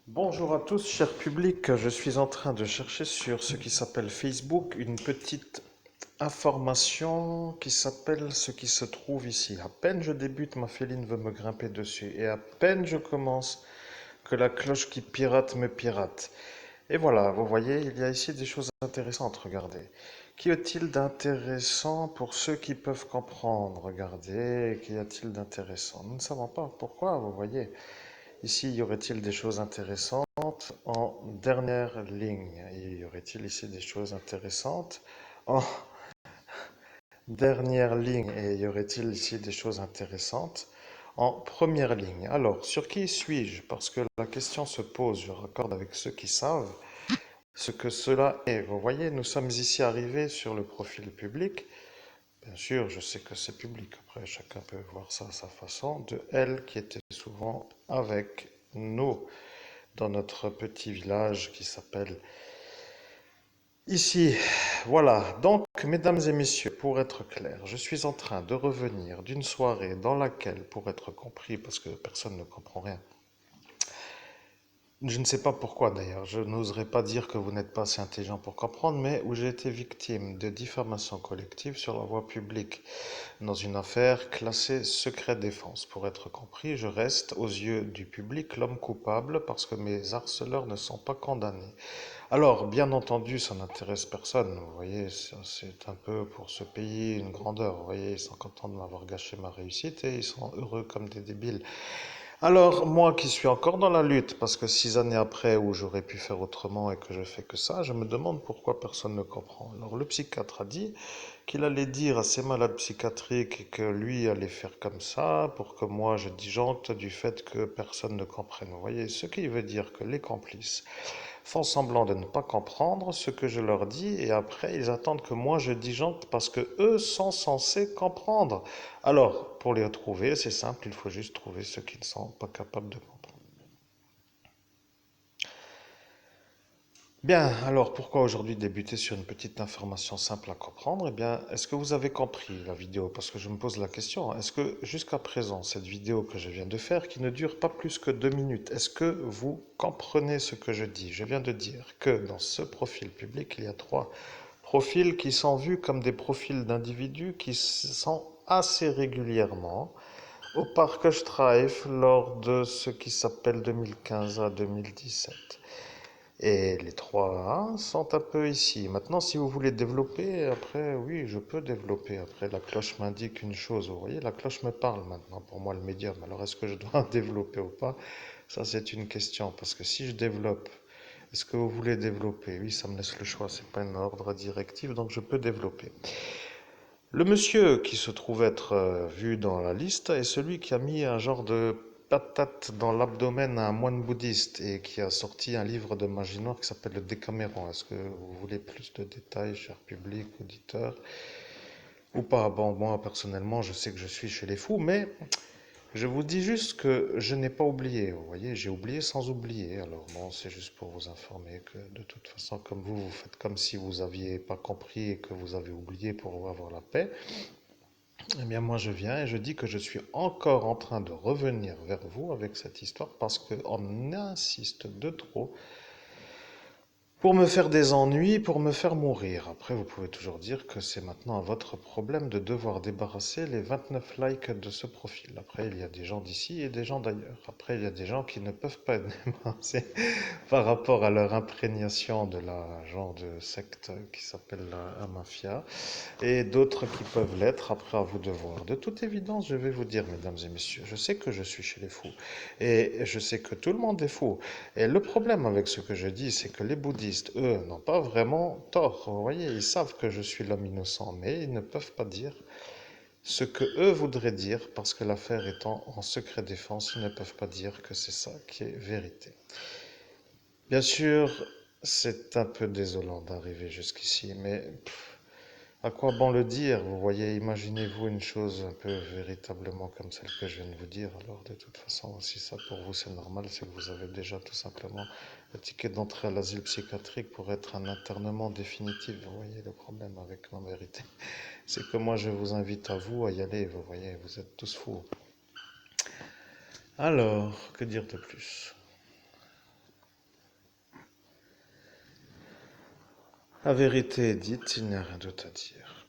Bonjour à tous, cher public. Je suis en train de chercher sur ce qui s'appelle Facebook une petite information qui s'appelle ce qui se trouve ici. À peine je débute, ma féline veut me grimper dessus. Et à peine je commence que la cloche qui pirate me pirate. Et voilà, vous voyez, il y a ici des choses intéressantes, regardez. Qu'y a-t-il d'intéressant pour ceux qui peuvent comprendre? Regardez, qu'y a-t-il d'intéressant? Nous ne savons pas pourquoi, vous voyez. Ici, y aurait-il des choses intéressantes en dernière ligne? Y aurait-il ici des choses intéressantes en dernière ligne? Et y aurait-il ici des choses intéressantes en première ligne? Alors, sur qui suis-je? Parce que la question se pose, je raccorde avec ceux qui savent ce que cela est. Vous voyez, nous sommes ici arrivés sur le profil public. Bien sûr, je sais que c'est public. Après, chacun peut voir ça à sa façon. De elle qui était souvent avec nous dans notre petit village qui s'appelle ici. Voilà, donc, mesdames et messieurs, pour être clair, je suis en train de revenir d'une soirée dans laquelle, pour être compris, parce que personne ne comprend rien, je ne sais pas pourquoi d'ailleurs, je n'oserais pas dire que vous n'êtes pas assez intelligent pour comprendre, mais où j'ai été victime de diffamation collective sur la voie publique dans une affaire classée secret défense. Pour être compris, je reste aux yeux du public l'homme coupable parce que mes harceleurs ne sont pas condamnés. Alors, bien entendu, ça n'intéresse personne. Vous voyez, c'est un peu pour ce pays une grandeur. Vous voyez, ils sont contents de m'avoir gâché ma réussite et ils sont heureux comme des débiles. Alors, moi qui suis encore dans la lutte, parce que 6 années après où j'aurais pu faire autrement et que je fais que ça, je me demande pourquoi personne ne comprend. Alors, le psychiatre a dit qu'il allait dire à ses malades psychiatriques que lui allait faire comme ça pour que moi je disjoncte du fait que personne ne comprenne. Vous voyez, ce qui veut dire que les complices font semblant de ne pas comprendre ce que je leur dis et après ils attendent que moi je disjoncte parce que eux sont censés comprendre. Alors, pour les retrouver, c'est simple, il faut juste trouver ceux qui ne sont pas capables de comprendre. Bien, alors pourquoi aujourd'hui débuter sur une petite information simple à comprendre? Eh bien, est-ce que vous avez compris la vidéo? Parce que je me pose la question, est-ce que jusqu'à présent, cette vidéo que je viens de faire, qui ne dure pas plus que 2 minutes, est-ce que vous comprenez ce que je dis? Je viens de dire que dans ce profil public, il y a trois profils qui sont vus comme des profils d'individus qui sont assez régulièrement au parc Streif lors de ce qui s'appelle 2015 à 2017. Et les trois sont un peu ici. Maintenant, si vous voulez développer, après, oui, je peux développer. Après, la cloche m'indique une chose. Vous voyez, la cloche me parle maintenant, pour moi, le médium. Alors, est-ce que je dois développer ou pas? Ça, c'est une question. Parce que si je développe, est-ce que vous voulez développer? Oui, ça me laisse le choix. C'est pas un ordre directif, donc je peux développer. Le monsieur qui se trouve être vu dans la liste est celui qui a mis un genre de patate dans l'abdomen à un moine bouddhiste et qui a sorti un livre de magie noire qui s'appelle le Décaméron. Est-ce que vous voulez plus de détails, cher public, auditeur? Ou pas? Bon, moi personnellement, je sais que je suis chez les fous, mais je vous dis juste que je n'ai pas oublié. Vous voyez, j'ai oublié sans oublier. Alors bon, c'est juste pour vous informer que de toute façon, comme vous faites comme si vous aviez pas compris et que vous avez oublié pour avoir la paix. Eh bien, moi, je viens et je dis que je suis encore en train de revenir vers vous avec cette histoire parce qu'on insiste de trop pour me faire des ennuis, pour me faire mourir. Après, vous pouvez toujours dire que c'est maintenant à votre problème de devoir débarrasser les 29 likes de ce profil. Après, il y a des gens d'ici et des gens d'ailleurs. Après, il y a des gens qui ne peuvent pas être débarrassés par rapport à leur imprégnation de la genre de secte qui s'appelle la mafia et d'autres qui peuvent l'être, après à vous de voir. De toute évidence, je vais vous dire, mesdames et messieurs, je sais que je suis chez les fous, et je sais que tout le monde est fou. Et le problème avec ce que je dis, c'est que les bouddhistes, eux, n'ont pas vraiment tort. Vous voyez, ils savent que je suis l'homme innocent, mais ils ne peuvent pas dire ce que eux voudraient dire, parce que l'affaire étant en secret défense, ils ne peuvent pas dire que c'est ça qui est vérité. Bien sûr, c'est un peu désolant d'arriver jusqu'ici, mais à quoi bon le dire? Vous voyez, imaginez-vous une chose un peu véritablement comme celle que je viens de vous dire. Alors, de toute façon, si ça pour vous c'est normal, c'est que vous avez déjà tout simplement le ticket d'entrée à l'asile psychiatrique pour être un internement définitif. Vous voyez le problème avec ma vérité. C'est que moi, je vous invite à vous à y aller. Vous voyez, vous êtes tous fous. Alors, que dire de plus? La vérité est dite, il n'y a rien d'autre à dire.